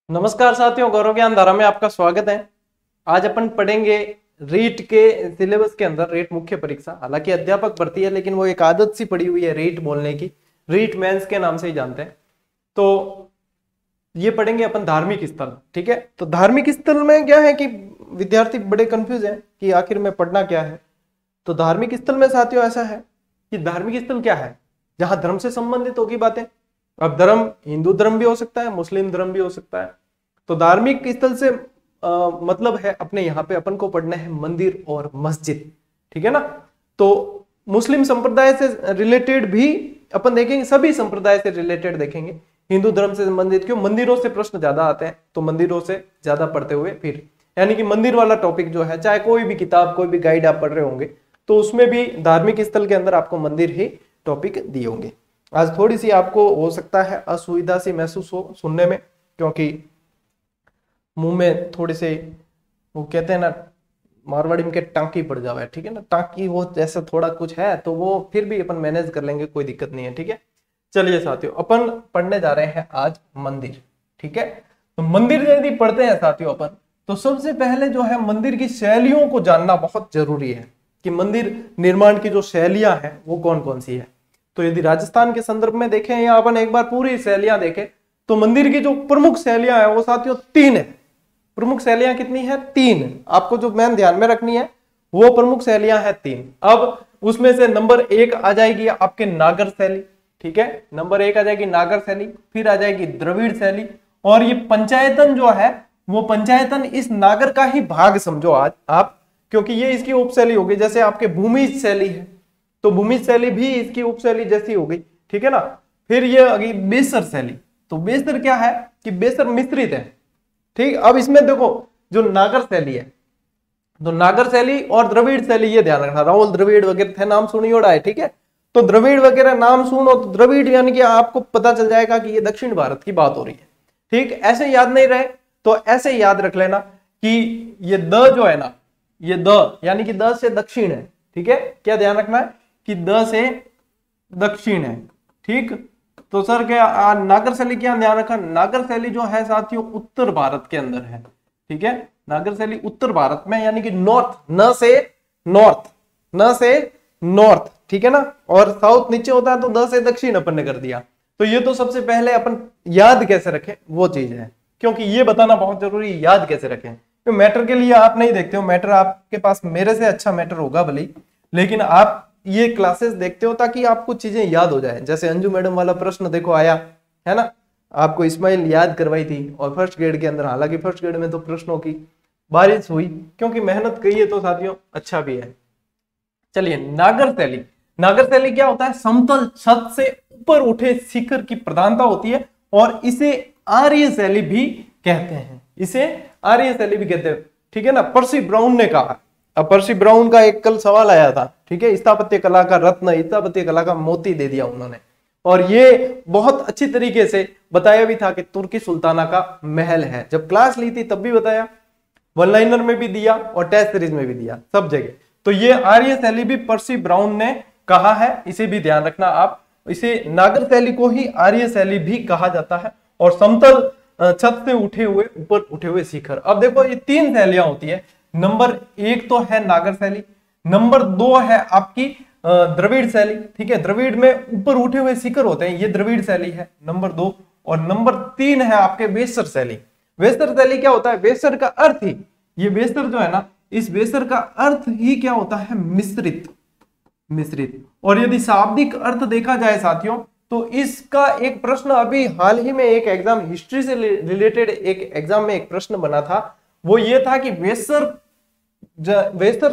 नमस्कार साथियों, गौरव ज्ञान धारा में आपका स्वागत है। आज अपन पढ़ेंगे रीट के सिलेबस के अंदर रीट मुख्य परीक्षा। हालांकि अध्यापक भर्ती है, लेकिन वो एक आदत सी पड़ी हुई है रीट बोलने की, रीट मेंस के नाम से ही जानते हैं। तो ये पढ़ेंगे अपन धार्मिक स्थल। ठीक है, तो धार्मिक स्थल में क्या है कि विद्यार्थी बड़े कंफ्यूज है कि आखिर में पढ़ना क्या है। तो धार्मिक स्थल में साथियों ऐसा है कि धार्मिक स्थल क्या है, जहां धर्म से संबंधित होगी बातें। अब धर्म हिंदू धर्म भी हो सकता है, मुस्लिम धर्म भी हो सकता है। तो धार्मिक स्थल से मतलब है अपने यहाँ पे अपन को पढ़ना है मंदिर और मस्जिद। ठीक है ना। तो मुस्लिम संप्रदाय से रिलेटेड भी अपन देखेंगे, सभी संप्रदाय से रिलेटेड देखेंगे। हिंदू धर्म से संबंधित क्यों, मंदिरों से प्रश्न ज्यादा आते हैं, तो मंदिरों से ज्यादा पढ़ते हुए फिर यानी कि मंदिर वाला टॉपिक जो है, चाहे कोई भी किताब कोई भी गाइड आप पढ़ रहे होंगे तो उसमें भी धार्मिक स्थल के अंदर आपको मंदिर ही टॉपिक दिए होंगे। आज थोड़ी सी आपको हो सकता है असुविधा सी महसूस हो सुनने में, क्योंकि मुंह में थोड़े से वो कहते हैं ना मारवाड़ी में के टांकी पड़ जावे। ठीक है ना, टांकी वो जैसा थोड़ा कुछ है, तो वो फिर भी अपन मैनेज कर लेंगे, कोई दिक्कत नहीं है। ठीक है, चलिए साथियों, अपन पढ़ने जा रहे हैं आज मंदिर। ठीक है, तो मंदिर यदि पढ़ते हैं साथियों अपन, तो सबसे पहले जो है मंदिर की शैलियों को जानना बहुत जरूरी है कि मंदिर निर्माण की जो शैलियां हैं वो कौन कौन सी है। तो यदि राजस्थान के संदर्भ में देखें या अपन एक बार पूरी शैलियां देखें, तो मंदिर की जो प्रमुख शैलियां हैं वो साथियों 3 है। प्रमुख शैलियां कितनी है? 3। आपको जो मेन ध्यान में रखनी है वो प्रमुख शैलियां हैं 3। अब उसमें से नंबर 1 आ जाएगी आपके नागर शैली। ठीक है, नंबर 1 आ जाएगी नागर शैली, फिर आ जाएगी द्रविड़ शैली, और ये पंचायतन जो है वो पंचायतन इस नागर का ही भाग समझो आज आप, क्योंकि ये इसकी उपशैली होगी। जैसे आपके भूमिज शैली है, तो भूमिज शैली भी इसकी उपशैली जैसी हो गई। ठीक है ना। फिर ये आ गई बेसर शैली। तो बेसर क्या है कि बेसर मिश्रित है। ठीक, अब इसमें देखो जो नागर शैली है, तो नागर शैली और द्रविड़ शैली, ये ध्यान रखना। राहुल द्रविड़ वगैरह थे नाम सुनी होड़ा है। ठीक है, तो द्रविड़ वगैरह नाम सुनो तो द्रविड़ यानी कि आपको पता चल जाएगा कि ये दक्षिण भारत की बात हो रही है। ठीक, ऐसे याद नहीं रहे तो ऐसे याद रख लेना कि ये द जो है ना, ये द यानी कि द से दक्षिण है। ठीक है, क्या ध्यान रखना है कि द से दक्षिण है। ठीक, तो सर क्या नागर शैली क्या ध्यान रखा, नागर शैली जो है साथियों उत्तर भारत के अंदर है। ठीक है, नागर शैली उत्तर भारत में यानी कि नॉर्थ, न से नॉर्थ, न से नॉर्थ। ठीक है ना, और साउथ नीचे होता है तो द से दक्षिण अपन ने कर दिया। तो ये तो सबसे पहले अपन याद कैसे रखें वो चीज है, क्योंकि ये बताना बहुत जरूरी है याद कैसे रखें। तो मैटर के लिए आप नहीं देखते हो, मैटर आपके पास मेरे से अच्छा मैटर होगा भले, लेकिन आप ये क्लासेस देखते हो ताकि आपको चीजें याद हो जाए। जैसे अंजू मैडम वाला प्रश्न देखो आया है ना, आपको इस्माइल याद करवाई थी और फर्स्ट ग्रेड के अंदर, हालांकि फर्स्ट ग्रेड में तो प्रश्नों की बारिश हुई क्योंकि मेहनत की है, तो साथियों अच्छा भी है। चलिए, नागर शैली। नागर शैली क्या होता है? समतल छत से ऊपर उठे शिखर की प्रधानता होती है, और इसे आर्य शैली भी कहते हैं। इसे आर्य शैली भी कहते हैं। ठीक है ना, पर्सी ब्राउन ने कहा। अब पर्सी ब्राउन का एक कल सवाल आया था। ठीक है, स्थापत्य कला का रत्न, स्थापत्य कला का मोती दे दिया उन्होंने, और ये बहुत अच्छी तरीके से बताया भी था कि तुर्की सुल्ताना का महल है। जब क्लास ली थी तब भी बताया, वन लाइनर में भी दिया और टेस्ट सीरीज में भी दिया, सब जगह। तो ये आर्य शैली भी पर्सी ब्राउन ने कहा है, इसे भी ध्यान रखना आप। इसे नागर शैली को ही आर्य शैली भी कहा जाता है, और समतल छत से उठे हुए ऊपर उठे हुए शिखर। अब देखो ये 3 शैलियां होती है। नंबर 1 तो है नागर शैली, नंबर 2 है आपकी द्रविड़ शैली। ठीक है, द्रविड़ में ऊपर उठे हुए शिखर होते हैं, ये द्रविड़ शैली है नंबर 2, और नंबर 3 है आपके बेसर शैली। बेसर शैली क्या होता है? बेसर का अर्थ ही, ये बेसर जो है ना, इस बेसर का अर्थ ही क्या होता है? मिश्रित, मिश्रित। और यदि शाब्दिक अर्थ देखा जाए साथियों, तो इसका एक प्रश्न अभी हाल ही में एक एग्जाम हिस्ट्री से रिलेटेड एक एग्जाम में एक प्रश्न बना था। वो ये था कि वेसर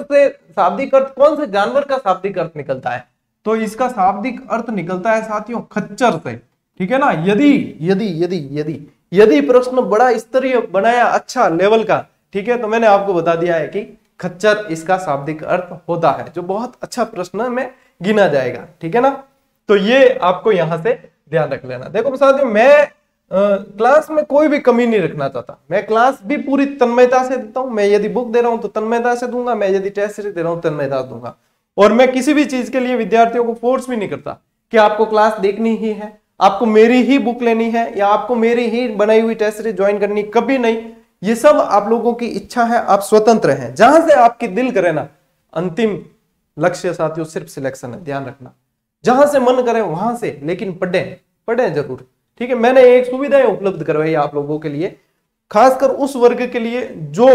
से शाब्दिक अर्थ कौन से जानवर का शाब्दिक अर्थ निकलता है? तो इसका शाब्दिक अर्थ निकलता है साथियों खच्चर से। ठीक है ना। यदि यदि यदि यदि यदि प्रश्न बड़ा स्तरीय बनाया, अच्छा लेवल का, ठीक है, तो मैंने आपको बता दिया है कि खच्चर इसका शाब्दिक अर्थ होता है, जो बहुत अच्छा प्रश्न में गिना जाएगा। ठीक है ना, तो ये आपको यहां से ध्यान रख लेना। देखो साथियों, मैं क्लास में कोई भी कमी नहीं रखना चाहता। मैं क्लास भी पूरी तन्मयता से देता हूं। मैं यदि बुक दे रहा हूं तो तन्मयता से दूंगा, मैं यदि टेस्ट सीरीज दे रहा हूं तन्मयता से दूंगा। और मैं किसी भी चीज के लिए विद्यार्थियों को फोर्स भी नहीं करता कि आपको क्लास देखनी ही है, आपको मेरी ही बुक लेनी है या आपको मेरी ही बनाई हुई टेस्ट सीरीज ज्वाइन करनी, कभी नहीं। ये सब आप लोगों की इच्छा है, आप स्वतंत्र हैं, जहां से आपकी दिल करे ना। अंतिम लक्ष्य साथियों सिर्फ सिलेक्शन है, ध्यान रखना, जहां से मन करे वहां से, लेकिन पढ़े जरूर, ठीक है। मैंने एक सुविधाएं उपलब्ध करवाई आप लोगों के लिए, खासकर उस वर्ग के लिए जो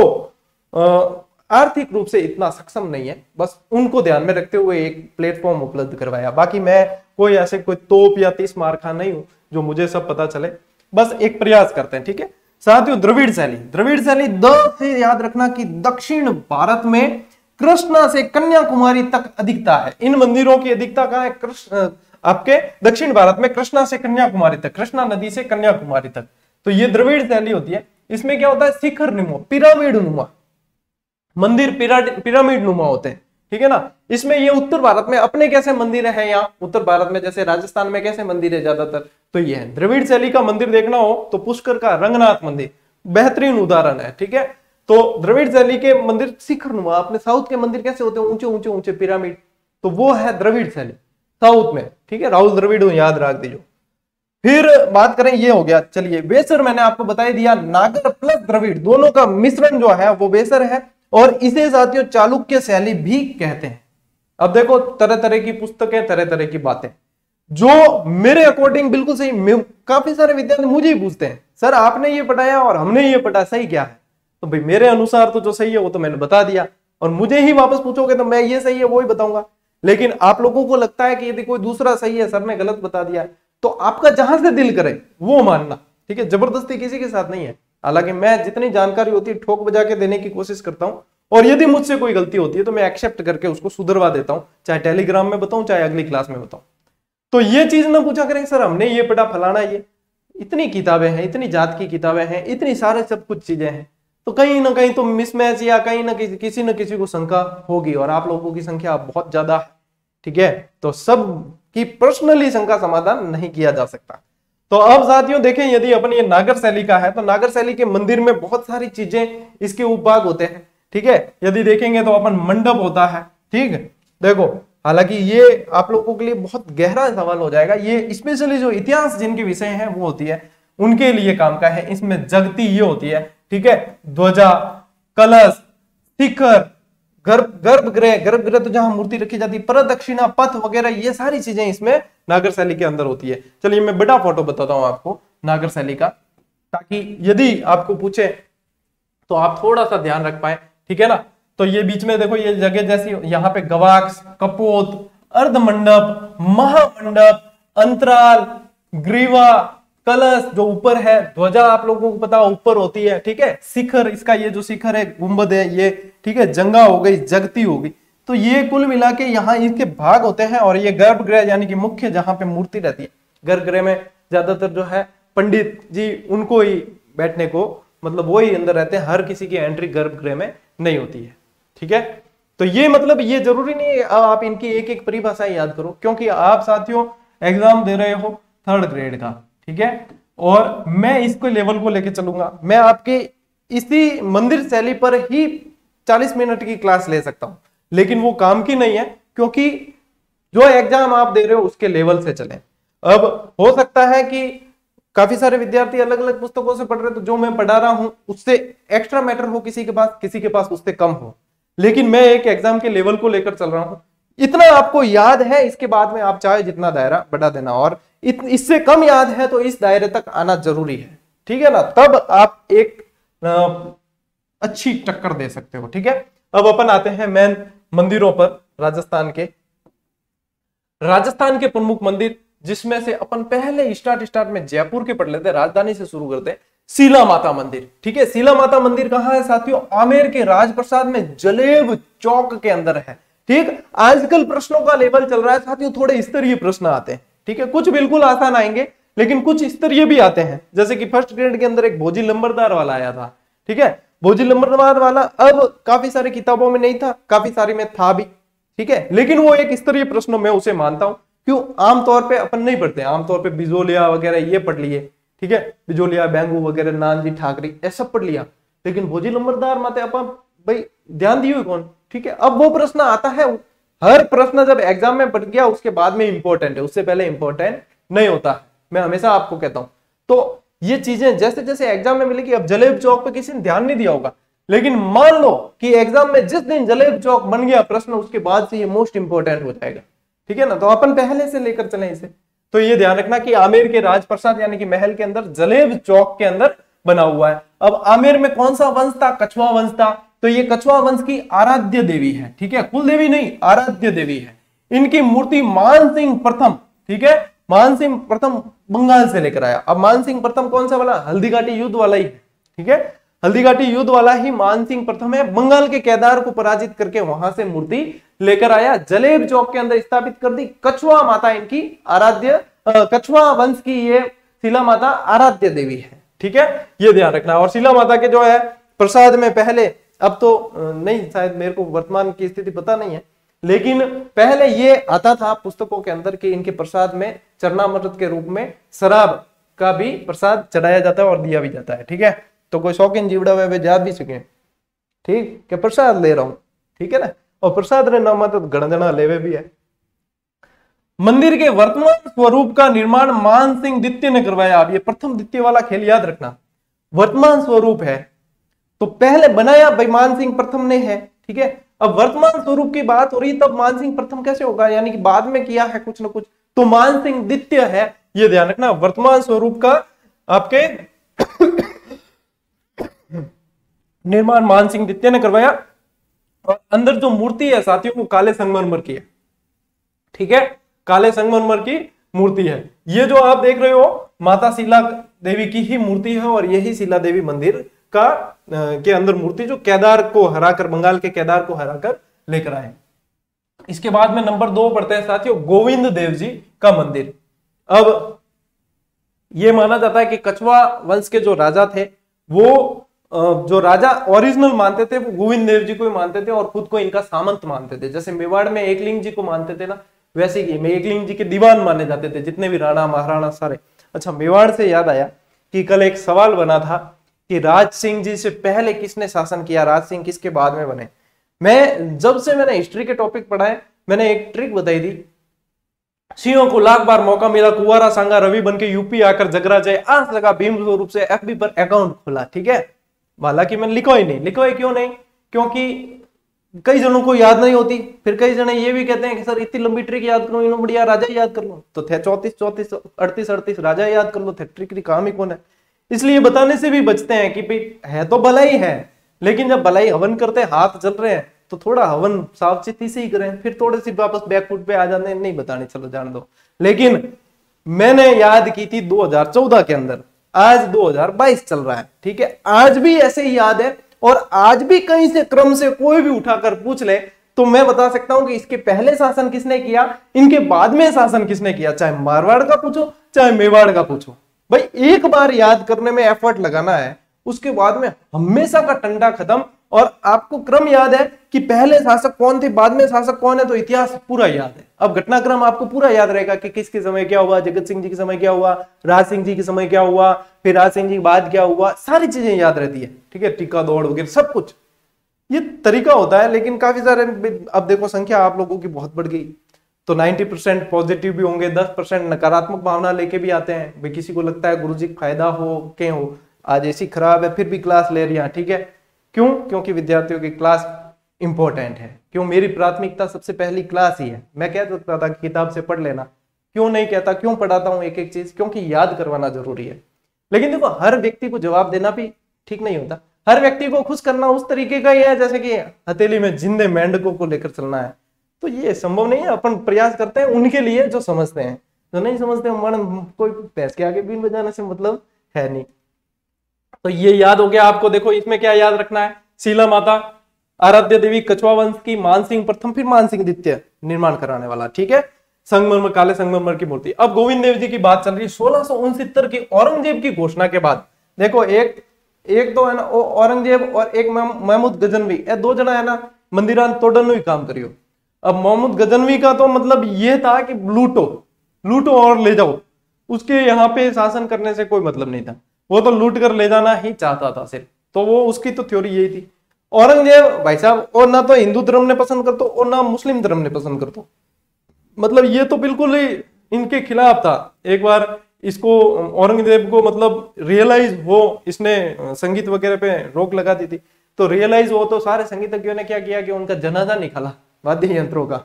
आर्थिक रूप से इतना सक्षम नहीं है, बस उनको ध्यान में रखते हुए एक प्लेटफॉर्म उपलब्ध करवाया। बाकी मैं कोई ऐसे कोई तोप या 30 मार खा नहीं हूं जो मुझे सब पता चले, बस एक प्रयास करते हैं, ठीक है साथियों। द्रविड़ शैली द से याद रखना कि दक्षिण भारत में कृष्णा से कन्याकुमारी तक अधिकता है। इन मंदिरों की अधिकता कहां है? कृष्ण आपके दक्षिण भारत में, कृष्णा से कन्याकुमारी तक, कृष्णा नदी से कन्याकुमारी तक। तो ये द्रविड़ शैली होती है। इसमें क्या होता है? शिखर नुमा, पिरामिड नुमा मंदिर, पिरामिड नुमा होते हैं, ठीक है ना। इसमें ये उत्तर भारत में अपने कैसे मंदिर है, यहाँ उत्तर भारत में जैसे राजस्थान में कैसे मंदिर है ज्यादातर, तो ये है। द्रविड़ शैली का मंदिर देखना हो तो पुष्कर का रंगनाथ मंदिर बेहतरीन उदाहरण है, ठीक है। तो द्रविड़ शैली के मंदिर शिखर नुमा, अपने साउथ के मंदिर कैसे होते हैं? ऊंचे ऊंचे ऊंचे पिरामिड, तो वो है द्रविड़ शैली साउथ में, ठीक है। राहुल द्रविड़ याद रख दीजिए। फिर बात करें, ये हो गया, चलिए वेसर मैंने आपको बता दिया, नागर प्लस द्रविड़ दोनों का मिश्रण जो है वो वेसर है, और इसे साथियों चालुक्य शैली भी कहते हैं। अब देखो तरह तरह की पुस्तकें, तरह तरह की बातें, जो मेरे अकॉर्डिंग बिल्कुल सही। काफी सारे विद्यार्थी मुझे ही पूछते हैं, सर आपने ये पढ़ाया और हमने ये पढ़ा, सही क्या है? तो भाई मेरे अनुसार तो जो सही है वो तो मैंने बता दिया, और मुझे ही वापस पूछोगे तो मैं ये सही है वो ही बताऊंगा। लेकिन आप लोगों को लगता है कि यदि कोई दूसरा सही है, सर ने गलत बता दिया, तो आपका जहां से दिल करे वो मानना, ठीक है। जबरदस्ती किसी के साथ नहीं है। हालांकि मैं जितनी जानकारी होती है ठोक बजा के देने की कोशिश करता हूं, और यदि मुझसे कोई गलती होती है तो मैं एक्सेप्ट करके उसको सुधरवा देता हूं, चाहे टेलीग्राम में बताऊं चाहे अगली क्लास में बताऊं। तो ये चीज ना पूछा करें सर हमने ये पढ़ा फलाना, ये इतनी किताबें हैं, इतनी जात की किताबें हैं, इतनी सारे सब कुछ चीजें हैं, तो कहीं ना कहीं तो मिसमैच या कहीं ना किसी न किसी को शंका होगी, और आप लोगों की संख्या बहुत ज्यादा है, ठीक है। तो सब की पर्सनली शंका समाधान नहीं किया जा सकता। तो अब साथियों देखें, यदि अपन ये नागर शैली का है तो नागर शैली के मंदिर में बहुत सारी चीजें इसके उपभाग होते हैं, ठीक है। यदि देखेंगे तो अपन मंडप होता है, ठीक है। देखो हालांकि ये आप लोगों के लिए बहुत गहरा सवाल हो जाएगा, ये स्पेशली जो इतिहास जिनके विषय हैं वो होती है उनके लिए काम का है। इसमें जगती ये होती है, ठीक है, ध्वजा, कलश, शिखर, गर्भगृह तो जहां मूर्ति रखी जाती है, प्रदक्षिणा पथ वगैरह, ये सारी चीजें इसमें नागर शैली के अंदर होती है। चलिए मैं बड़ा फोटो बताता हूं आपको नागर शैली का, ताकि यदि आपको पूछे तो आप थोड़ा सा ध्यान रख पाए, ठीक है ना। तो ये बीच में देखो ये जगह जैसी, यहाँ पे गवाक्ष, कपोत, अर्धमंडप, महामंडप, अंतराल, ग्रीवा, कलश जो ऊपर है, ध्वजा आप लोगों को पता ऊपर होती है, ठीक है। शिखर, इसका ये जो शिखर है गुंबद है ये, ठीक है। जंगा हो गई, जगती हो गई, तो ये कुल मिला के यहाँ इसके भाग होते हैं। और ये गर्भगृह यानी कि मुख्य जहां पे मूर्ति रहती है, गर्भगृह में ज्यादातर जो है पंडित जी उनको ही बैठने को, मतलब वो ही अंदर रहते हैं, हर किसी की एंट्री गर्भगृह में नहीं होती है, ठीक है। तो ये मतलब ये जरूरी नहीं है आप इनकी एक एक परिभाषा याद करो, क्योंकि आप साथियों एग्जाम दे रहे हो 3rd ग्रेड का, ठीक है। और मैं इसको लेवल को लेके चलूंगा, मैं आपके इसी मंदिर शैली पर ही 40 मिनट की क्लास ले सकता हूं, लेकिन वो काम की नहीं है, क्योंकि जो एग्जाम आप दे रहे हो उसके लेवल से चले। अब हो सकता है कि काफी सारे विद्यार्थी अलग अलग पुस्तकों से पढ़ रहे, तो जो मैं पढ़ा रहा हूं उससे एक्स्ट्रा मैटर हो किसी के पास उससे कम हो, लेकिन मैं एक एग्जाम के लेवल को लेकर चल रहा हूं। इतना आपको याद है, इसके बाद में आप चाहे जितना दायरा बढ़ा देना, और इससे कम याद है तो इस दायरे तक आना जरूरी है, ठीक है ना। तब आप एक अच्छी टक्कर दे सकते हो, ठीक है। अब अपन आते हैं मेन मंदिरों पर, राजस्थान के प्रमुख मंदिर, जिसमें से अपन पहले स्टार्ट में जयपुर के पढ़ लेते हैं, राजधानी से शुरू करते हैं। शीला माता मंदिर, ठीक है। शीला माता मंदिर कहां है साथियों? आमेर के राजप्रसाद में जलेब चौक के अंदर है, ठीक। आजकल प्रश्नों का लेवल चल रहा है साथियों, थोड़े स्तरीय प्रश्न आते हैं, ठीक है। कुछ बिल्कुल आसान आएंगे, लेकिन कुछ स्तरीय भी आते हैं, जैसे कि 1st ग्रेड के अंदर एक भोजी लंबरदार वाला आया था, ठीक है। भोजी लंबरदार वाला अब काफी सारी किताबों में नहीं था, काफी सारी में था भी, ठीक है, लेकिन वो एक स्तरीय प्रश्न में उसे मानता हूं। क्यों? आमतौर पे अपन नहीं पढ़ते, आमतौर पे बिजोलिया वगैरह ये पढ़ लिए, ठीक है, बिजोलिया, बेंगू वगैरह, नानजी, ठाकरी ऐसा पढ़ लिया, लेकिन भोजी लंबरदार माते अपन भाई ध्यान दिए कौन, ठीक है। अब वो प्रश्न आता है, हर प्रश्न जब एग्जाम में पढ़ गया उसके बाद में इंपॉर्टेंट है, उससे पहले इंपॉर्टेंट नहीं होता, मैं हमेशा आपको कहता हूं। तो ये चीजें जैसे जैसे एग्जाम में मिलेगी, अब जलेब चौक पे किसी ने ध्यान नहीं दिया होगा, लेकिन मान लो कि एग्जाम में जिस दिन जलेब चौक बन गया प्रश्न, उसके बाद से ये मोस्ट इंपोर्टेंट हो जाएगा, ठीक है ना। तो अपन पहले से लेकर चले इसे। तो ये ध्यान रखना कि आमेर के राजप्रसाद यानी कि महल के अंदर जलेब चौक के अंदर बना हुआ है। अब आमेर में कौन सा वंश था? कछुआ वंश था। तो ये कछुआ वंश की आराध्य देवी है, ठीक है, कुल देवी नहीं, आराध्य देवी है। इनकी मूर्ति मानसिंह प्रथम, ठीक है, मानसिंह प्रथम बंगाल से लेकर आया। अब मानसिंह प्रथम कौन सा वाला? हल्दीघाटी युद्ध वाला ही है, ठीक है, हल्दीघाटी युद्ध वाला ही मानसिंह प्रथम है। बंगाल के केदार को पराजित करके वहां से मूर्ति लेकर आया, जलेब चौक के अंदर स्थापित कर दी। कछुआ माता इनकी आराध्य, कछुआ वंश की ये शिला माता आराध्य देवी है, ठीक है, ये ध्यान रखना। और शिला माता के जो है प्रसाद में पहले, अब तो नहीं, शायद मेरे को वर्तमान की स्थिति पता नहीं है, लेकिन पहले ये आता था पुस्तकों के अंदर कि इनके प्रसाद में चरणामृत के रूप में शराब का भी प्रसाद चढ़ाया जाता है और दिया भी जाता है, ठीक है। तो कोई शौकीन जीवड़ा वे जा भी सके, ठीक, कि प्रसाद ले रहा हूं, ठीक है ना, और प्रसाद रे नाम तो गणजना लेवे भी है। मंदिर के वर्तमान स्वरूप का निर्माण मान सिंह द्वितीय ने करवाया। अब ये प्रथम द्वितीय वाला खेल याद रखना, वर्तमान स्वरूप है तो पहले बनाया भाई मान सिंह प्रथम ने है, ठीक है। अब वर्तमान स्वरूप की बात हो रही, तब मान सिंह प्रथम कैसे होगा? यानी कि बाद में किया है कुछ ना कुछ, तो मान सिंह द्वितीय है, ये ध्यान रखना। वर्तमान स्वरूप का आपके निर्माण मान सिंह द्वितीय ने करवाया। और अंदर जो मूर्ति है साथियों, वो काले संगमरमर की है, ठीक है, काले संगमरमर की मूर्ति है। ये जो आप देख रहे हो माता शिला देवी की ही मूर्ति है, और यही शिला देवी मंदिर का के अंदर मूर्ति जो केदार को हराकर, बंगाल के केदार को हराकर लेकर आए। इसके बाद में नंबर 2 पढ़ते हैं साथियों, गोविंद देव जी का मंदिर। अब यह माना जाता है कि कछुआ वंश के जो राजा थे, वो जो राजा ओरिजिनल मानते थे वो गोविंद देव जी को ही मानते थे, और खुद को इनका सामंत मानते थे। जैसे मेवाड़ में एकलिंग जी को मानते थे ना, वैसे ही एकलिंग जी के दीवान माने जाते थे, जितने भी राणा महाराणा सारे। अच्छा, मेवाड़ से याद आया कि कल एक सवाल बना था कि राज सिंह जी से पहले किसने शासन किया, राज सिंह किसके बाद में बने। मैं जब से मैंने हिस्ट्री के टॉपिक पढ़ा है, मैंने एक ट्रिक बताई थी, सिंहों को लाख बार मौका मिला, कुंवारा सांगा रवि बन के यूपी आकर जगरा जाए, आज लगा भीम स्वरूप से एफबी पर अकाउंट खुला, ठीक है। हालांकि मैंने लिखवाई नहीं, लिखवाई क्यों नहीं? क्योंकि कई जनों को याद नहीं होती। फिर कई जने ये भी कहते हैं कि सर इतनी लंबी ट्रिक याद करो, इन्हों बढ़िया राजा याद कर लो, तो थे 34 38 राजा याद कर लो, थे ट्रिक की काम ही कौन है। इसलिए बताने से भी बचते हैं कि भाई है तो भलाई है, लेकिन जब भलाई हवन करते हाथ जल रहे हैं तो थोड़ा हवन सावचेती से ही करें, फिर थोड़े से वापस बैकफुट पे आ जाते हैं, नहीं बताने, चलो जान दो। लेकिन मैंने याद की थी 2014 के अंदर, आज 2022 चल रहा है, ठीक है, आज भी ऐसे ही याद है। और आज भी कहीं से क्रम से कोई भी उठाकर पूछ ले तो मैं बता सकता हूं कि इसके पहले शासन किसने किया, इनके बाद में शासन किसने किया, चाहे मारवाड़ का पूछो चाहे मेवाड़ का पूछो। भाई एक बार याद करने में एफर्ट लगाना है, उसके बाद में हमेशा का टंडा खत्म। और आपको क्रम याद है कि पहले शासक कौन थे, बाद में शासक कौन है, तो इतिहास पूरा याद है। अब घटनाक्रम आपको पूरा याद रहेगा कि किसके समय क्या हुआ, जगत सिंह जी के समय क्या हुआ, राज सिंह जी के समय क्या हुआ, फिर राज सिंह जी के बाद क्या हुआ, सारी चीजें याद रहती है, ठीक है, टीका दौड़ वगैरह सब कुछ, ये तरीका होता है। लेकिन काफी सारे, अब देखो संख्या आप लोगों की बहुत बढ़ गई, तो 90% पॉजिटिव भी होंगे, 10% नकारात्मक भावना लेके भी आते हैं। भाई किसी को लगता है गुरुजी फायदा हो के हो, आज ऐसी खराब है फिर भी क्लास ले रही है, ठीक है, क्यों? क्योंकि विद्यार्थियों की क्लास इंपॉर्टेंट है। क्यों? मेरी प्राथमिकता सबसे पहली क्लास ही है। मैं कह सकता था कि किताब से पढ़ लेना, क्यों नहीं कहता, क्यों पढ़ाता हूं एक एक चीज, क्योंकि याद करवाना जरूरी है। लेकिन देखो हर व्यक्ति को जवाब देना भी ठीक नहीं होता, हर व्यक्ति को खुश करना उस तरीके का ही है जैसे कि हथेली में जिंदे मेंढकों को लेकर चलना है, तो ये संभव नहीं है। अपन प्रयास करते हैं उनके लिए जो समझते हैं, जो नहीं समझते कोई पैसे के आगे बीन बजाने से मतलब है नहीं। तो ये याद हो गया आपको। देखो इसमें क्या याद रखना है, शीला माता आराध्य देवी, कछुआ वंश की, मानसिंह प्रथम फिर मानसिंह द्वितीय निर्माण कराने वाला, ठीक है, संगमरमर, काले संगमरमर की मूर्ति। अब गोविंद देव जी की बात चल रही है 1669 की औरंगजेब की घोषणा के बाद। देखो एक तो है ना औरंगजेब और एक महमूद गजनवी, ये दो जना है ना मंदिरान तोड़न ही काम करियो। अब महमूद गजनवी का तो मतलब ये था कि लूटो और ले जाओ, उसके यहाँ पे शासन करने से कोई मतलब नहीं था, वो तो लूट कर ले जाना ही चाहता था सिर्फ, तो वो उसकी तो थ्योरी यही थी। औरंगजेब भाई साहब और ना तो हिंदू धर्म ने पसंद करतो और ना मुस्लिम धर्म ने पसंद करतो, मतलब ये तो बिल्कुल ही इनके खिलाफ था। एक बार इसको औरंगजेब को मतलब रियलाइज हो, इसने संगीत वगैरह पे रोक लगा दी थी, तो रियलाइज हो तो सारे संगीतज्ञों ने क्या किया कि उनका जनाजा निकाला वाद्य यंत्रों का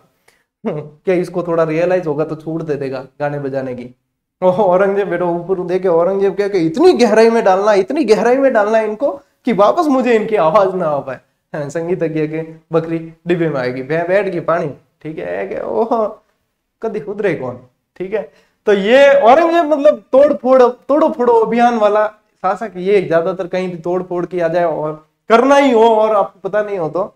क्या इसको थोड़ा रियलाइज होगा तो छूट दे देगा गाने बजाने की। औरंगजेब बेटा ऊपर देखे, औरंगजेब क्या कि इतनी गहराई में डालना, इतनी गहराई में डालना इनको कि वापस मुझे इनकी आवाज ना आ पाए। संगीतज्ञ के बकरी डिब्बे में आएगी, बैठ गई पानी, ठीक है, ओह कदी उधरे कौन, ठीक है। तो ये औरंगजेब मतलब तोड़ो फोड़ो अभियान वाला शासक, ये ज्यादातर कहीं भी तोड़ फोड़ किया जाए और करना ही हो और आपको पता नहीं हो तो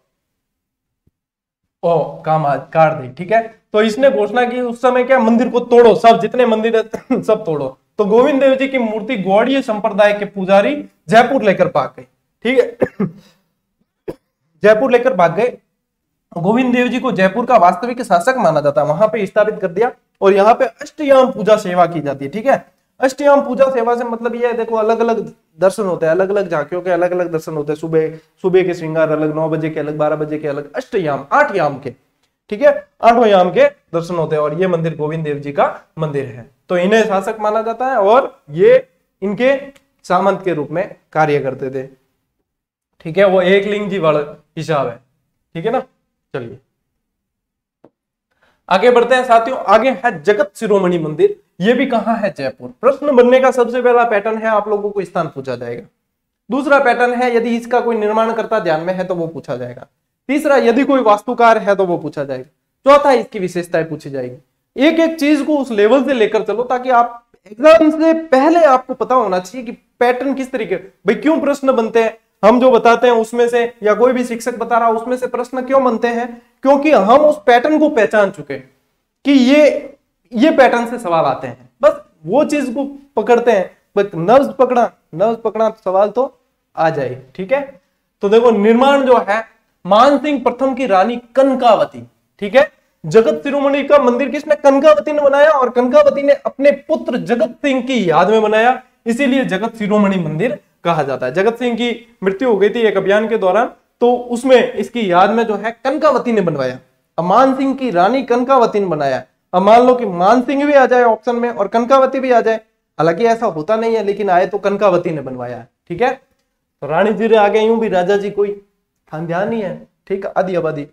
काम काट दे, ठीक है। तो इसने घोषणा की उस समय क्या, मंदिर को तोड़ो, सब जितने मंदिर है सब तोड़ो। तो गोविंद देव जी की मूर्ति गौड़ीय संप्रदाय के पुजारी जयपुर लेकर भाग गए, ठीक है। जयपुर लेकर भाग गए। गोविंद देव जी को जयपुर का वास्तविक शासक माना जाता है, वहां पे स्थापित कर दिया और यहाँ पे अष्टयाम पूजा सेवा की जाती है, ठीक है। अष्टयाम पूजा सेवा से मतलब ये है, देखो अलग अलग दर्शन होते हैं, अलग अलग झांकियों के अलग अलग दर्शन होते हैं, सुबह के श्रृंगार अलग, 9 बजे के अलग, 12 बजे के अलग, अष्टयाम 8 याम के, ठीक है, 8वें याम के दर्शन होते हैं। और ये मंदिर गोविंद देव जी का मंदिर है, तो इन्हें शासक माना जाता है और ये इनके सामंत के रूप में कार्य करते थे, ठीक है। वो एक लिंग जी वाला हिसाब है, ठीक है ना। चलिए आगे बढ़ते हैं साथियों। आगे है जगत शिरोमणि मंदिर, ये भी कहां है, जयपुर। प्रश्न बनने का सबसे पहला पैटर्न है, आप लोगों को स्थान पूछा जाएगा। दूसरा पैटर्न है, यदि इसका कोई निर्माणकर्ता ध्यान में है तो वो पूछा जाएगा। तीसरा, यदि कोई वास्तुकार है तो वो पूछा जाएगा। चौथा, इसकी विशेषताएं पूछी जाएगी। एक एक चीज को उस लेवल से लेकर चलो ताकि आप एग्जाम से पहले आपको पता होना चाहिए कि पैटर्न किस तरीके, भाई क्यों प्रश्न बनते हैं, हम जो बताते हैं उसमें से, या कोई भी शिक्षक बता रहा उसमें से प्रश्न क्यों बनते हैं, क्योंकि हम उस पैटर्न को पहचान चुके कि ये पैटर्न से सवाल आते हैं, बस वो चीज को पकड़ते हैं, बस नब्ज पकड़ा सवाल तो आ जाए, ठीक है। तो देखो निर्माण जो है, मानसिंह प्रथम की रानी कनकावती, ठीक है। जगत शिरोमणि का मंदिर किसने, कनकावती ने बनाया, और कनकावती ने अपने पुत्र जगत सिंह की याद में बनाया, इसीलिए जगत शिरोमणि मंदिर कहा जाता है। जगत सिंह की मृत्यु हो गई थी एक अभियान के दौरान, तो उसमें इसकी याद में जो है कनकावती ने बनवाया। मान सिंह की रानी कनकावती ने बनाया। अब मान लो कि मान सिंह भी आ जाए ऑप्शन में और कनकावती भी आ जाए, हालांकि ऐसा होता नहीं है, लेकिन आए तो कनकावती ने बनवाया है, ठीक है। तो रानी जी आ गए, यूं भी राजा जी कोई ध्यान नहीं है, ठीक है। आदि आबादी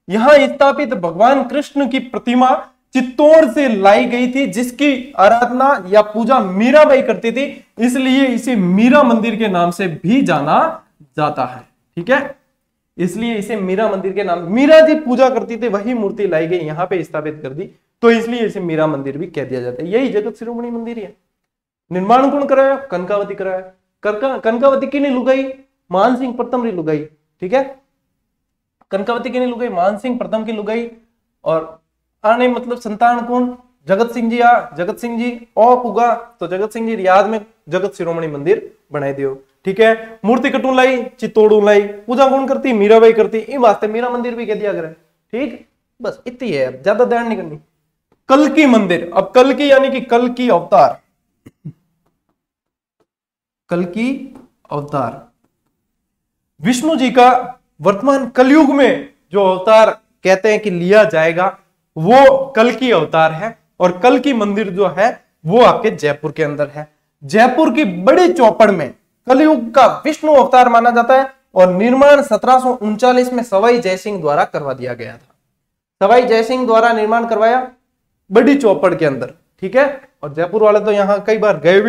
यहां स्थापित भगवान कृष्ण की प्रतिमा चित्तौड़ से लाई गई थी, जिसकी आराधना या पूजा मीराबाई करती थी, इसलिए इसे मीरा मंदिर के नाम से भी जाना जाता है, ठीक है। इसलिए इसे मीरा मंदिर के नाम, मीरा जी पूजा करती थी, वही मूर्ति लाई गई यहां पे स्थापित कर दी, तो इसलिए इसे मीरा मंदिर भी कह दिया जाता है। यही जगत शिरोमणि मंदिर है। निर्माण कौन कराया, कनकावती कराया। कनकावती की नहीं लुगाई, मान सिंह प्रथम की लुगाई, ठीक है। कनकावती की नहीं लुगाई, मान सिंह प्रथम की लुगाई, और आने मतलब संतान कौन, जगत सिंह जी। जगत सिंह जी और पुगा, तो जगत सिंह जी याद में जगत शिरोमणि मंदिर बनाई दियो, ठीक है। मूर्ति कटू लाई, चित्तौड़ लाई, पूजा कौन करती, मीराबाई करती, इन वास्ते मीरा मंदिर भी कह दिया करे, ठीक। बस इतनी है, अब ज्यादा ध्यान नहीं करनी। कल की मंदिर, अब कल की यानी कि कल की अवतार, कल की अवतार विष्णु जी का वर्तमान कलयुग में जो अवतार कहते हैं कि लिया जाएगा, वो कल की अवतार है। और कल की मंदिर जो है वो आपके जयपुर के अंदर है। जयपुर की बड़ी चौपड़ में कलयुग का विष्णु अवतार माना जाता है, और निर्माण 1739 में सवाई जयसिंह द्वारा करवा दिया गया था। सवाई जयसिंह द्वारा निर्माण करवाया बड़ी चौपड़ के अंदर, ठीक है। और जयपुर वाले तो यहाँ कई बार गए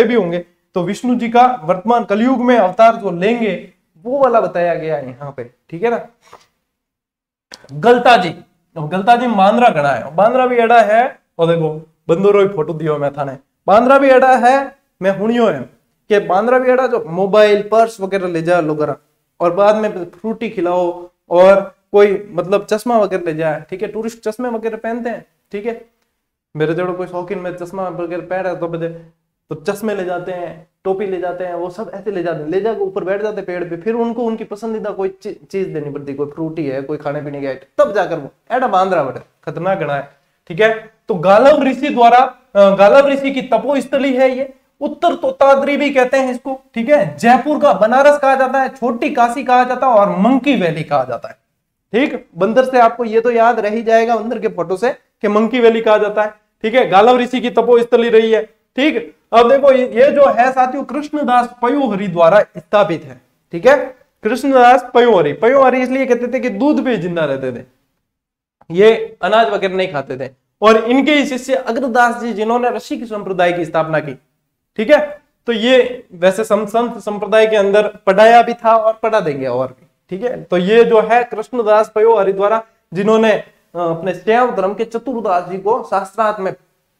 भी होंगे। तो विष्णु जी का वर्तमान कलयुग में अवतार जो लेंगे वो वाला बताया गया है यहाँ पे, ठीक है ना। गलता जी मांद्रा गणा है, बांद्रा भी एड़ा है, और देखो बंदोरो फोटो दियो मैं थाने, बांद्रा भी एड़ा है, मैं हुनियो है कि बांद्रा भी एड़ा जो मोबाइल पर्स वगैरह ले जा लोग, और बाद में फ्रूटी खिलाओ, और कोई मतलब चश्मा वगैरह ले जाए, ठीक है। टूरिस्ट चश्मे वगैरह पहनते हैं, ठीक है। मेरे जोड़ो कोई शौकीन में चश्मा वगैरह पहन रहा है तो चश्मे ले जाते हैं, टोपी ले जाते हैं, वो सब ऐसे ले जाते हैं, ले जाकर ऊपर बैठ जाते हैं पेड़ पे, फिर उनको उनकी पसंदीदा कोई चीज देनी पड़ती, कोई फ्रूटी है, कोई खाने पीने का, तब जाकर वो एडा बांद्रा बड़ा खतरनाक गणा है, ठीक है। तो गालव ऋषि द्वारा, गालव ऋषि की तपोस्थली है ये, उत्तर तोताद्री भी कहते हैं इसको, ठीक है। जयपुर का बनारस कहा जाता है, छोटी काशी कहा जाता है, और मंकी वैली कहा जाता है, ठीक। बंदर से आपको ये तो याद रह ही जाएगा बंदर के फोटो से कि मंकी वैली कहा जाता है, ठीक है। गालव ऋषि की तपोस्थली रही है, ठीक। अब देखो ये जो है साथियों कृष्णदास पयोहरी द्वारा स्थापित है। ठीक है, कृष्णदास पयोहरी, पयोहरी इसलिए कहते थे कि दूध पे जिंदा रहते थे, ये अनाज वगैरह नहीं खाते थे। और इनके ही शिष्य अग्रदास जी जिन्होंने रसिक संप्रदाय की स्थापना की। ठीक है, तो ये वैसे संत संप्रदाय के अंदर पढ़ाया भी था और पढ़ा देंगे और भी। ठीक है, तो ये जो है कृष्णदास पयोहरी द्वारा जिन्होंने अपने शैव धर्म के चतुर्दास जी को शास्त्रार्थ में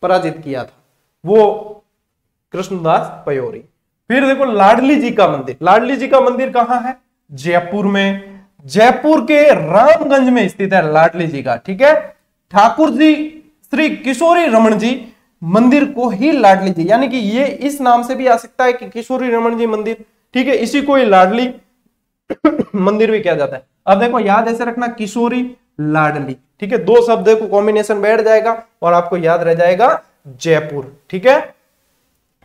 पराजित किया था, वो कृष्णदास पयोहरी। फिर देखो लाडली जी का मंदिर, लाडली जी का मंदिर कहां है? जयपुर में, जयपुर के रामगंज में स्थित है लाडली जी का। ठीक है, ठाकुर जी श्री किशोरी रमन जी मंदिर को ही लाडली जी, यानी कि ये इस नाम से भी आ सकता है कि किशोरी रमन जी मंदिर। ठीक है, इसी को ही लाडली मंदिर भी किया जाता है। अब देखो याद ऐसे रखना, किशोरी लाडली। ठीक है, दो शब्द को कॉम्बिनेशन बैठ जाएगा और आपको याद रह जाएगा जयपुर। ठीक है,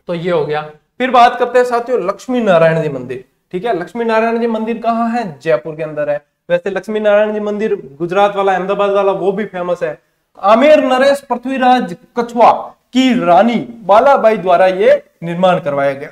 तो ये हो गया। फिर बात करते हैं साथियों लक्ष्मी नारायण जी मंदिर। ठीक है, लक्ष्मी नारायण जी मंदिर कहाँ है? जयपुर के अंदर है। वैसे लक्ष्मी नारायण जी मंदिर गुजरात वाला, अहमदाबाद वाला, वो भी फेमस है। आमेर नरेश पृथ्वीराज कछवा की रानी बालाबाई द्वारा ये निर्माण करवाया गया।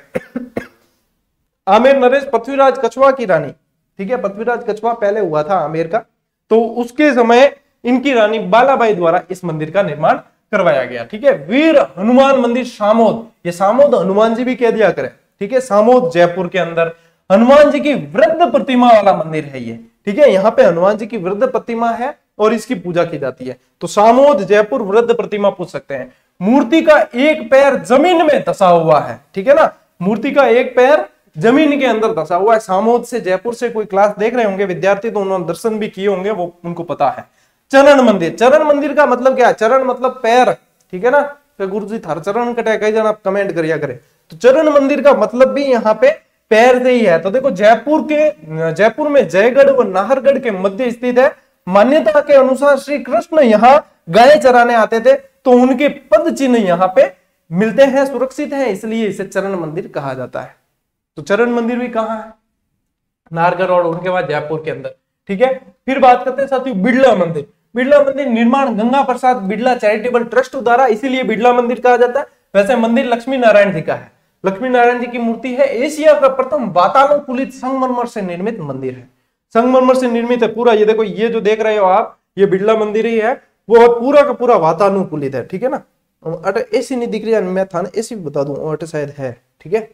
आमेर नरेश पृथ्वीराज कछवा की रानी। ठीक है, पृथ्वीराज कछवा पहले हुआ था आमेर का, तो उसके समय इनकी रानी बालाबाई द्वारा इस मंदिर का निर्माण करवाया गया। ठीक है, वीर हनुमान मंदिर सामोद, ये सामोद हनुमान जी भी कह दिया करें। ठीक है, सामोद जयपुर के अंदर हनुमान जी की वृद्ध प्रतिमा वाला मंदिर है ये। ठीक है, यहाँ पे हनुमान जी की वृद्ध प्रतिमा है और इसकी पूजा की जाती है। तो सामोद जयपुर वृद्ध प्रतिमा पूछ सकते हैं। मूर्ति का एक पैर जमीन में धसा हुआ है। ठीक है ना, मूर्ति का एक पैर जमीन के अंदर धसा हुआ है। सामोद से, जयपुर से कोई क्लास देख रहे होंगे विद्यार्थी, तो उन्होंने दर्शन भी किए होंगे, वो उनको पता है। चरण मंदिर, चरण मंदिर का मतलब क्या है? चरण मतलब पैर। ठीक है ना, तो गुरु जी थार चरण कटे, कई जन आप कमेंट करिया करें। तो चरण मंदिर का मतलब भी यहाँ पे पैर से ही है। तो देखो जयपुर में जयगढ़ व नाहरगढ़ के मध्य स्थित है। मान्यता के अनुसार श्री कृष्ण यहाँ गाय चराने आते थे, तो उनके पद चिन्ह यहाँ पे मिलते हैं, सुरक्षित है, इसलिए इसे चरण मंदिर कहा जाता है। तो चरण मंदिर भी कहाँ है? नाहरगढ़ और उनके बाद जयपुर के अंदर। ठीक है, फिर बात करते हैं साथियों बिड़ला मंदिर। बिड़ला मंदिर निर्माण गंगा प्रसाद बिड़ला चैरिटेबल ट्रस्ट द्वारा, इसीलिए बिड़ला मंदिर कहा जाता है। वैसे मंदिर लक्ष्मी नारायण जी का है। लक्ष्मी नारायण जी की मूर्ति है। एशिया का प्रथम वातानुकूलित संगमरमर से निर्मित मंदिर है। संगमरमर से निर्मित है पूरा। ये देखो, ये जो देख रहे हो आप, ये बिड़ला मंदिर ही है, वो पूरा का पूरा वातानुकूलित है। ठीक है ना, अटे ऐसी नहीं दिख रही है, मैं था ऐसी बता दूं, अटे शायद है। ठीक है,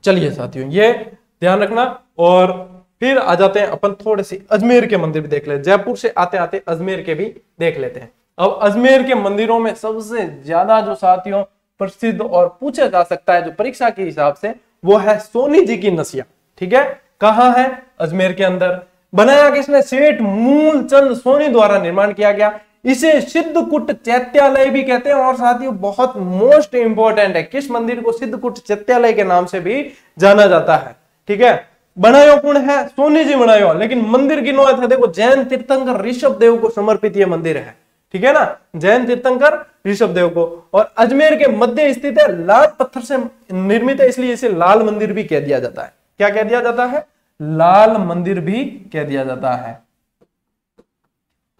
चलिए साथियों ये ध्यान रखना। और फिर आ जाते हैं अपन थोड़े से अजमेर के मंदिर भी देख लेते हैं। जयपुर से आते आते अजमेर के भी देख लेते हैं। अब अजमेर के मंदिरों में सबसे ज्यादा जो साथियों प्रसिद्ध और पूछा जा सकता है जो परीक्षा के हिसाब से, वो है सोनी जी की नसिया। ठीक है, कहां है? अजमेर के अंदर। बनाया किसने? सेठ मूलचंद सोनी द्वारा निर्माण किया गया। इसे सिद्धकूट चैत्यालय भी कहते हैं। और साथियों बहुत मोस्ट इंपॉर्टेंट है, किस मंदिर को सिद्धकूट चैत्यालय के नाम से भी जाना जाता है। ठीक है, बनायो कौन है? सोनी जी बनायो, लेकिन मंदिर किनो था? देखो, जैन तीर्थंकर ऋषभ देव को समर्पित यह मंदिर है। ठीक है ना, जैन तीर्थंकर ऋषभ देव को। और अजमेर के मध्य स्थित है, लाल पत्थर से निर्मित है, इसलिए इसे लाल मंदिर भी कह दिया जाता है। क्या कह दिया जाता है? लाल मंदिर भी कह दिया जाता है।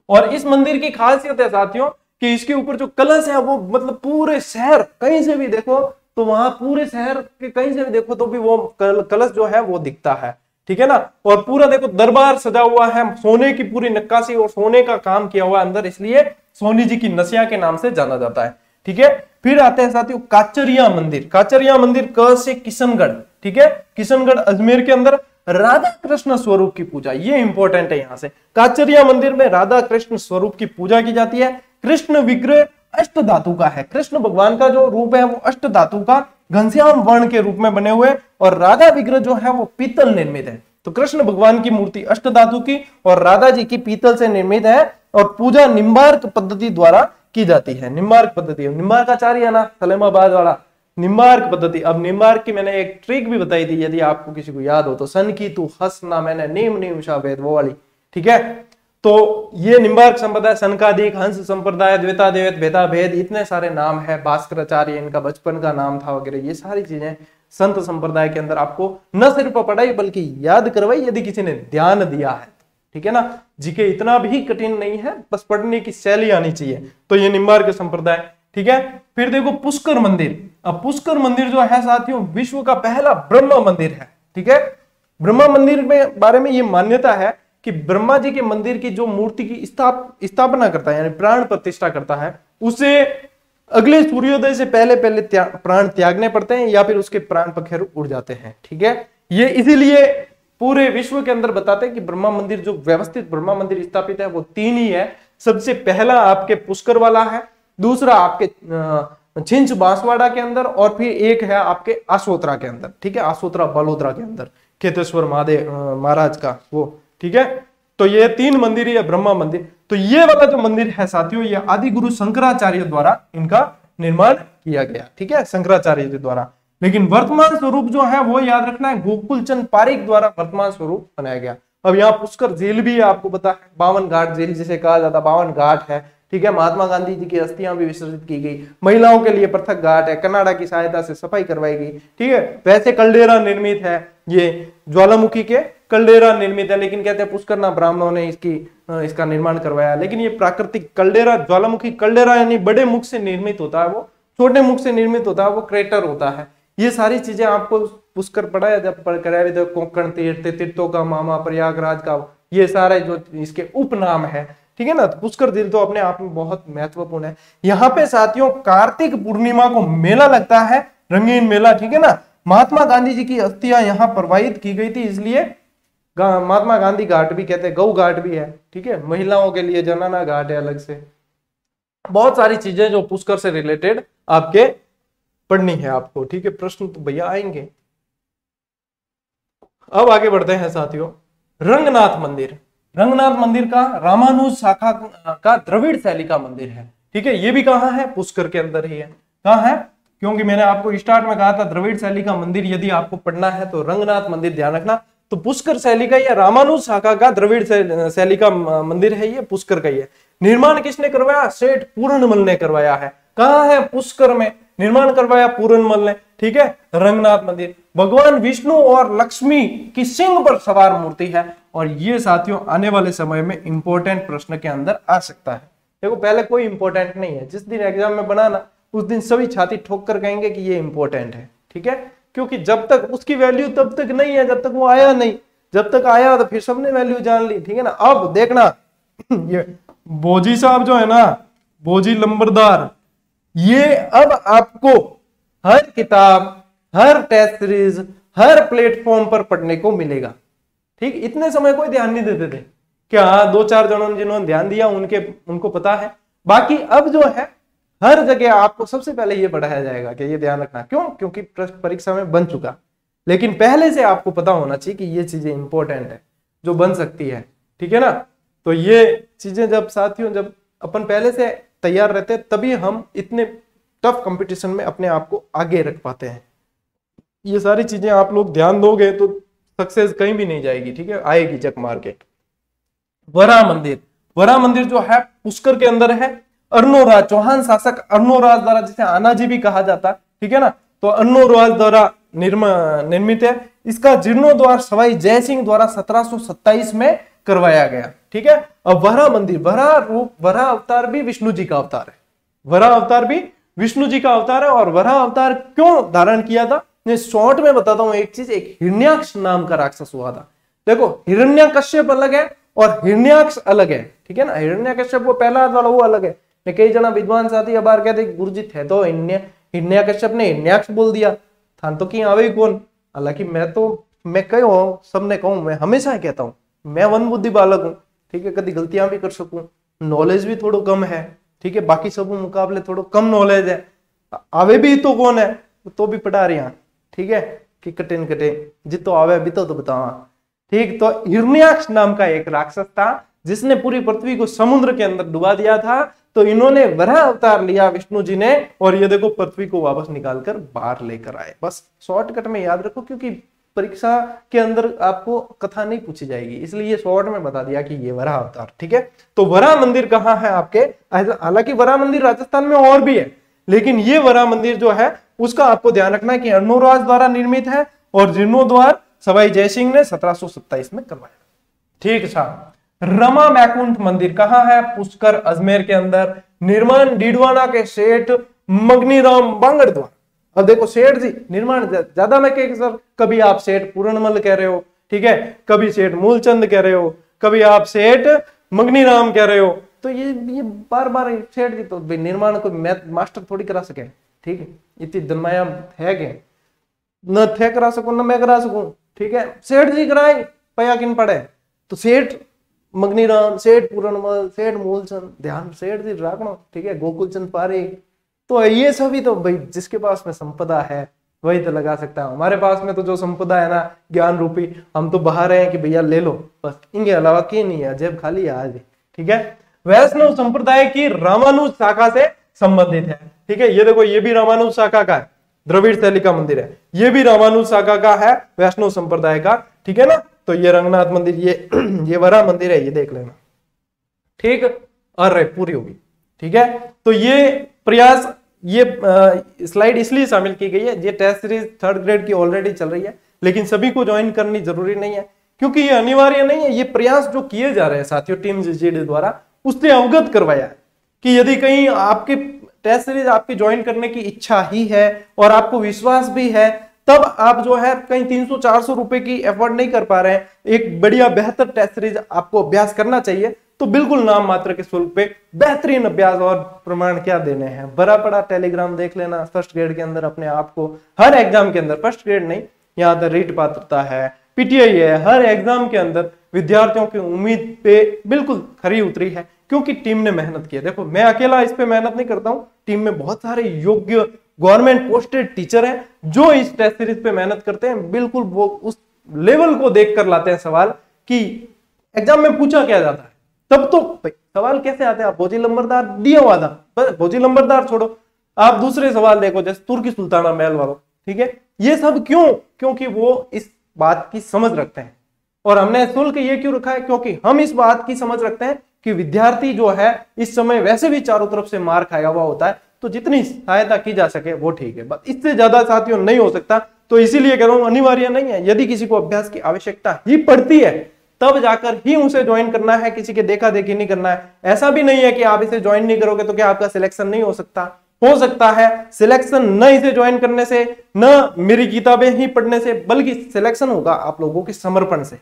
और इस मंदिर की खासियत है साथियों कि इसके ऊपर जो कलश है वो मतलब पूरे शहर कहीं से भी देखो तो वहां पूरे शहर के कहीं से भी देखो तो भी वो कलश जो है वो दिखता है। ठीक है ना, और पूरा देखो दरबार सजा हुआ है, सोने की पूरी नक्काशी और सोने का काम किया हुआ अंदर, इसलिए सोनी जी की नसिया के नाम से जाना जाता है। ठीक है, फिर आते हैं साथियों काचरिया मंदिर। काचरिया मंदिर क से किशनगढ़। ठीक है, किशनगढ़ अजमेर के अंदर। राधा कृष्ण स्वरूप की पूजा, ये इंपॉर्टेंट है। यहां से काचरिया मंदिर में राधा कृष्ण स्वरूप की पूजा की जाती है। कृष्ण विग्रह अष्ट धातु का है। कृष्ण भगवान का जो रूप है वो अष्ट धातु का घनश्याम वर्ण के रूप में बने हुए, और राधा विग्रह जो है वो पीतल निर्मित है। तो कृष्ण भगवान की मूर्ति अष्ट धातु की और राधा जी की पीतल से निर्मित है। और पूजा निम्बार्क पद्धति द्वारा की जाती है। निम्बार्क पद्धति, निम्बार्काचार्य है ना, सलेमाबाद वाला निम्बार्क पद्धति। अब निम्बार्क की मैंने एक ट्रिक भी बताई थी, यदि आपको किसी को याद हो तो, सन की तू हंसना मैंने नीम नीम शावेद, वो वाली। ठीक है, तो ये निम्बार्क संप्रदाय, सनकादिक, हंस संप्रदाय, द्वैता द्वैत, भेदा भेद, इतने सारे नाम है। भास्कराचार्य इनका बचपन का नाम था वगैरह, ये सारी चीजें संत संप्रदाय के अंदर आपको न सिर्फ पढ़ाई बल्कि याद करवाई यदि किसी ने ध्यान दिया है। ठीक है ना, जीके इतना भी कठिन नहीं है, बस पढ़ने की शैली आनी चाहिए। तो ये निम्बार्क संप्रदाय। ठीक है। फिर देखो पुष्कर मंदिर। अब पुष्कर मंदिर जो है साथियों विश्व का पहला ब्रह्मा मंदिर है, ठीक है। ब्रह्मा मंदिर में बारे में ये मान्यता है कि ब्रह्मा जी के मंदिर की जो मूर्ति की स्थापना करता है यानी प्राण प्रतिष्ठा करता है, उसे अगले सूर्योदय से पहले पहले प्राण त्यागने पड़ते हैं या फिर उसके प्राण पखेरु उड़ जाते हैं, ठीक है। ये इसीलिए पूरे विश्व के अंदर बताते हैं कि ब्रह्मा मंदिर जो व्यवस्थित ब्रह्मा मंदिर स्थापित है वो 3 ही है। सबसे पहला आपके पुष्कर वाला है, दूसरा आपके छिंच बांसवाड़ा के अंदर, और फिर एक है आपके आसोतरा के अंदर, ठीक है, आसोतरा बलोदरा के अंदर केतेश्वर महादेव महाराज का वो, ठीक है। तो ये 3 मंदिर है ब्रह्मा मंदिर। तो ये वाला जो मंदिर है साथियों ये आदि गुरु शंकराचार्य द्वारा इनका निर्माण किया गया, ठीक है, शंकराचार्य जी द्वारा। लेकिन वर्तमान स्वरूप जो है वो याद रखना है गोकुल चंद पारिक द्वारा वर्तमान स्वरूप बनाया गया। अब यहाँ पुष्कर झील भी है, आपको पता है 52 घाट झील जिसे कहा जाता है, 52 घाट है, ठीक है। महात्मा गांधी जी की अस्थियां भी विसर्जित की गई, महिलाओं के लिए पृथक घाट है, कनाडा की सहायता से सफाई करवाई गई, ठीक है। वैसे कल्डेरा निर्मित है, ये ज्वालामुखी के कल्डेरा निर्मित है, लेकिन कहते हैं पुष्कर ना ब्राह्मणों ने इसका निर्माण करवाया, लेकिन ये प्राकृतिक कल्डेरा ज्वालामुखी कल्डेरा यानी बड़े मुख से निर्मित होता है, वो छोटे मुख से निर्मित होता है, वो क्रेटर होता है। ये सारी चीजें आपको पुष्कर पढ़ाया जब कराया तो कोंकण तीर्थ, तीर्थों का मामा, प्रयागराज का, ये सारे जो इसके उपनाम है, ठीक है ना। तो पुष्कर झील तो अपने आप में बहुत महत्वपूर्ण है। यहाँ पे साथियों कार्तिक पूर्णिमा को मेला लगता है, रंगीन मेला, ठीक है ना। महात्मा गांधी जी की अस्थियां यहाँ प्रवाहित की गई थी, इसलिए महात्मा गांधी घाट भी कहते हैं, गौ घाट भी है, ठीक है। महिलाओं के लिए जनाना घाट है अलग से। बहुत सारी चीजें जो पुष्कर से रिलेटेड आपके पढ़नी है आपको, ठीक है। प्रश्न तो भैया आएंगे। अब आगे बढ़ते हैं साथियों, रंगनाथ मंदिर। रंगनाथ मंदिर का रामानुज शाखा का द्रविड़ शैली का मंदिर है, ठीक है। ये भी कहाँ है? पुष्कर के अंदर ही है। कहाँ है? क्योंकि मैंने आपको स्टार्ट में कहा था द्रविड़ शैली का मंदिर यदि आपको पढ़ना है तो रंगनाथ मंदिर ध्यान रखना। तो पुष्कर शैली का या रामानुज शाखा का द्रविड़ शैली का मंदिर है, ये पुष्कर का ही है। निर्माण किसने करवाया? सेठ पूर्णमल ने करवाया है। कहाँ है? पुष्कर में निर्माण करवाया पूर्णमल ने, ठीक है। रंगनाथ मंदिर भगवान विष्णु और लक्ष्मी की सिंह पर सवार मूर्ति है, और ये साथियों आने वाले समय में इंपॉर्टेंट प्रश्न के अंदर आ सकता है। देखो पहले कोई इंपॉर्टेंट नहीं है, जिस दिन एग्जाम में बनाना उस दिन सभी छाती ठोक कर कहेंगे कि ये इंपॉर्टेंट है, ठीक है। क्योंकि जब तक उसकी वैल्यू तब तक नहीं है जब तक वो आया नहीं, जब तक आया तो फिर सबने वैल्यू जान ली, ठीक है ना। अब देखना ये बोजी साहब जो है ना, बोजी लंबरदार, ये अब आपको हर किताब, हर टेस्ट सीरीज, हर प्लेटफॉर्म पर पढ़ने को मिलेगा, ठीक। इतने समय कोई ध्यान नहीं देते थे, क्या 2-4 जनों जिन्होंने ध्यान दिया उनको पता है। बाकी अब जो है हर जगह आपको सबसे पहले ये पढ़ाया जाएगा कि ये ध्यान रखना, क्यों? क्योंकि प्रश्न परीक्षा में बन चुका, लेकिन पहले से आपको पता होना चाहिए कि ये चीजें इंपॉर्टेंट है जो बन सकती है, ठीक है ना। तो ये चीजें जब साथियों जब अपन पहले से तैयार रहते हैं तभी हम इतने टफ कंपटीशन में अपने आप को आगे रख पाते हैं। ये सारी चीजें आप लोग ध्यान दोगे तो सक्सेस कहीं भी नहीं जाएगी, ठीक है, आएगी जग मार के। वराह मंदिर, वराह मंदिर जो है पुष्कर के अंदर है। अर्नोराज, चौहान शासक अर्नोराज द्वारा, जिसे आनाजी भी कहा जाता है, ठीक है ना, तो अर्नोराज द्वारा निर्मित है। इसका जीर्णोद्वार सवाई जय सिंह द्वारा 1727 में करवाया गया, ठीक है। अब वराह मंदिर, वराह अवतार भी विष्णु जी का अवतार है, वराह अवतार भी विष्णु जी का अवतार है। और वराह अवतार क्यों धारण किया था, मैं शॉर्ट में बताता हूं एक चीज। एक हिरण्याक्ष नाम का राक्षस हुआ था। देखो हिरण्यकश्यप अलग है और हिरण्याक्ष अलग है, ठीक है ना। हिरण्यकश्यप वो पहला वाला वो अलग है। कई जना विद्वान साथी अब कहते गुरुजी थे तो हिरण्याकश्यप ने हिरण्याक्ष बोल दिया था तो की आवे कौन। हालांकि मैं कहूँ सबने कहूँ, मैं हमेशा कहता हूँ मैं वन बुद्धि बालक हूँ, ठीक है, कभी गलतियां भी कर सकूं, नॉलेज भी थोड़ा कम है, ठीक है, बाकी सब मुकाबले थोड़ा कम नॉलेज है। आवे भी तो कौन है तो भी पढ़ा रहे हैं, ठीक है, कि कटे कटे जितो आवे भी तो बतावा, ठीक। तो हिरण्याक्ष नाम का एक राक्षस था जिसने पूरी पृथ्वी को समुद्र के अंदर डुबा दिया था। तो इन्होंने वराह अवतार लिया विष्णु जी ने, और ये देखो पृथ्वी को वापस निकालकर बाहर लेकर आए। बस शॉर्टकट में याद रखो, क्योंकि परीक्षा के अंदर आपको कथा नहीं पूछी जाएगी, इसलिए ये शॉर्ट में बता दिया कि ये वराह अवतार, ठीक है। तो वराह मंदिर कहाँ है आपके, हालांकि वराह मंदिर राजस्थान में और भी है, लेकिन ये वराह मंदिर जो है उसका आपको ध्यान रखना है कि अर्नोराज द्वारा निर्मित है और जीर्णोद्वार सवाई जयसिंह ने 1727 में करवाया, ठीक था। रमा मैकुंठ मंदिर कहाँ है? पुष्कर अजमेर के अंदर। निर्माण डीडवाना के सेठ मगनीराम बांगड़ द्वारा। अब देखो सेठ जी निर्माण ज्यादा मैं कह सर, कभी आप सेठ पूरनमल कह रहे हो, ठीक है, कभी सेठ मूलचंद कह रहे हो, कभी आप सेठ मगनीराम कह रहे हो, तो ये बार बार सेठ जी तो निर्माण को मैथ मास्टर थोड़ी करा सके, ठीक है, इतनी दनमाया है कि न थे करा सकूं न मैं करा सकूं, ठीक है, सेठ जी कराए पया किन पड़े, तो सेठ मगनीराम, सेठ पूरनमल, सेठ मूलचंद, ध्यान सेठ जी रखना, ठीक है, गोकुलचंद पारेख, तो ये सभी तो भाई जिसके पास में संपदा है वही तो लगा सकता है। हमारे पास में तो जो संपदा है ना ज्ञान रूपी, हम तो बाहर हैं कि भैया ले लो बस, इनके अलावा की नहीं है, जेब खाली है आज, ठीक है। वैष्णव संप्रदाय की रामानुज शाखा से संबंधित है, ठीक है, ये देखो ये भी रामानुज शाखा का है, द्रविड़ शैली का मंदिर है, ये भी रामानुज शाखा का है, वैष्णव संप्रदाय का, ठीक है ना। तो ये रंगनाथ मंदिर, ये वरा मंदिर है, ये देख लेना, ठीक, और पूरी होगी, ठीक है। तो ये प्रयास, ये स्लाइड इसलिए शामिल की गई है, ये टेस्ट सीरीज 3rd ग्रेड की ऑलरेडी चल रही है, लेकिन सभी को ज्वाइन करनी जरूरी नहीं है, क्योंकि ये अनिवार्य नहीं है। ये प्रयास जो किए जा रहे हैं साथियों टीम जीजीडी द्वारा, उससे अवगत करवाया है कि यदि कहीं आपकी टेस्ट सीरीज आपकी ज्वाइन करने की इच्छा ही है और आपको विश्वास भी है, तब आप जो है कहीं 300-400 रुपए की एफर्ट नहीं कर पा रहे हैं, एक बढ़िया बेहतर टेस्ट सीरीज आपको अभ्यास करना चाहिए, तो बिल्कुल नाम मात्र के शुल्क पे बेहतरीन अभ्यास और प्रमाण क्या देने हैं, बड़ा बड़ा टेलीग्राम देख लेना 1st ग्रेड के अंदर अपने आप को, हर एग्जाम के अंदर, 1st ग्रेड नहीं, यहाँ पर रीट पात्रता है, पीटीआई है, हर एग्जाम के अंदर विद्यार्थियों की उम्मीद पे बिल्कुल खरी उतरी है, क्योंकि टीम ने मेहनत की है। देखो मैं अकेला इस पे मेहनत नहीं करता हूँ, टीम में बहुत सारे योग्य गवर्नमेंट पोस्टेड टीचर हैं जो इस टेस्ट सीरीज पे मेहनत करते हैं, बिल्कुल वो उस लेवल को देख कर लाते हैं सवाल कि एग्जाम में पूछा क्या जाता है, तब तो सवाल कैसे आते हैं। आप भोजी लंबरदार दिया हुआ था, बस भोजी लंबरदार छोड़ो, आप दूसरे सवाल देखो जैसे तुर्की सुल्ताना महल वालों, ठीक है, ये सब क्यों? क्योंकि वो इस बात की समझ रखते हैं, और हमने शुल्क ये क्यों रखा है? क्योंकि हम इस बात की समझ रखते हैं कि विद्यार्थी जो है इस समय वैसे भी चारों तरफ से मार खाया हुआ होता है, तो जितनी सहायता की जा सके वो ठीक है, बस इससे ज्यादा साथियों नहीं हो सकता। तो इसीलिए कह रहा हूं अनिवार्य नहीं है, यदि किसी को अभ्यास की आवश्यकता ही पड़ती है तब जाकर ही उसे ज्वाइन करना है, किसी के देखा देखी नहीं करना है। ऐसा भी नहीं है कि आप इसे ज्वाइन नहीं करोगे तो क्या आपका सिलेक्शन नहीं हो सकता, हो सकता है सिलेक्शन न इसे ज्वाइन करने से, न मेरी किताबें ही पढ़ने से, बल्कि सिलेक्शन होगा आप लोगों के समर्पण से,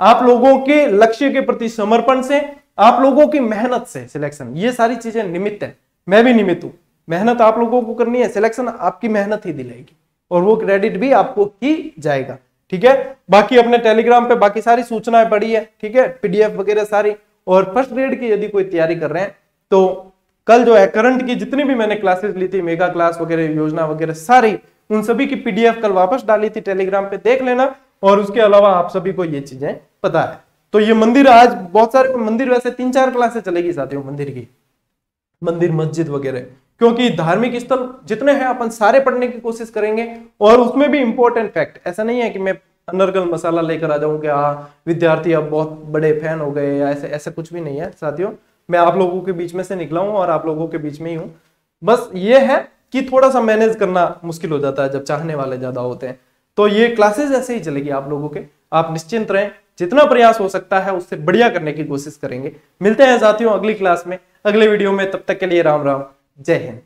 आप लोगों के लक्ष्य के प्रति समर्पण से, आप लोगों की मेहनत से सिलेक्शन। ये सारी चीजें निमित्त है, मैं भी निमित्त हूं, मेहनत आप लोगों को करनी है, सिलेक्शन आपकी मेहनत ही दिलाएगी और वो क्रेडिट भी आपको ही जाएगा, ठीक है। बाकी अपने टेलीग्राम पे बाकी सारी सूचनाएं पड़ी है, ठीक है, पीडीएफ वगैरह सारी। और 1st ग्रेड की यदि कोई तैयारी कर रहे हैं तो कल जो है करंट की जितनी भी मैंने क्लासेस ली थी, मेगा क्लास वगैरह, योजना वगैरह सारी, उन सभी की पीडीएफ कल वापस डाली थी टेलीग्राम पे, देख लेना। और उसके अलावा आप सभी को ये चीजें पता है। तो ये मंदिर, आज बहुत सारे मंदिर, वैसे 3-4 क्लासें चलेगी साथियों मंदिर की, मंदिर मस्जिद वगैरह, क्योंकि धार्मिक स्थल जितने हैं अपन सारे पढ़ने की कोशिश करेंगे। और उसमें भी इंपॉर्टेंट फैक्ट, ऐसा नहीं है कि मैं अनर्गल मसाला लेकर आ जाऊं कि हाँ विद्यार्थी अब बहुत बड़े फैन हो गए, या ऐसे ऐसा कुछ भी नहीं है साथियों। मैं आप लोगों के बीच में से निकला हूं और आप लोगों के बीच में ही हूं। बस ये है कि थोड़ा सा मैनेज करना मुश्किल हो जाता है जब चाहने वाले ज्यादा होते हैं। तो ये क्लासेस ऐसे ही चलेगी आप लोगों के, आप निश्चिंत रहें, जितना प्रयास हो सकता है उससे बढ़िया करने की कोशिश करेंगे। मिलते हैं साथियों अगली क्लास में, अगले वीडियो में, तब तक के लिए राम राम, जय हिंद।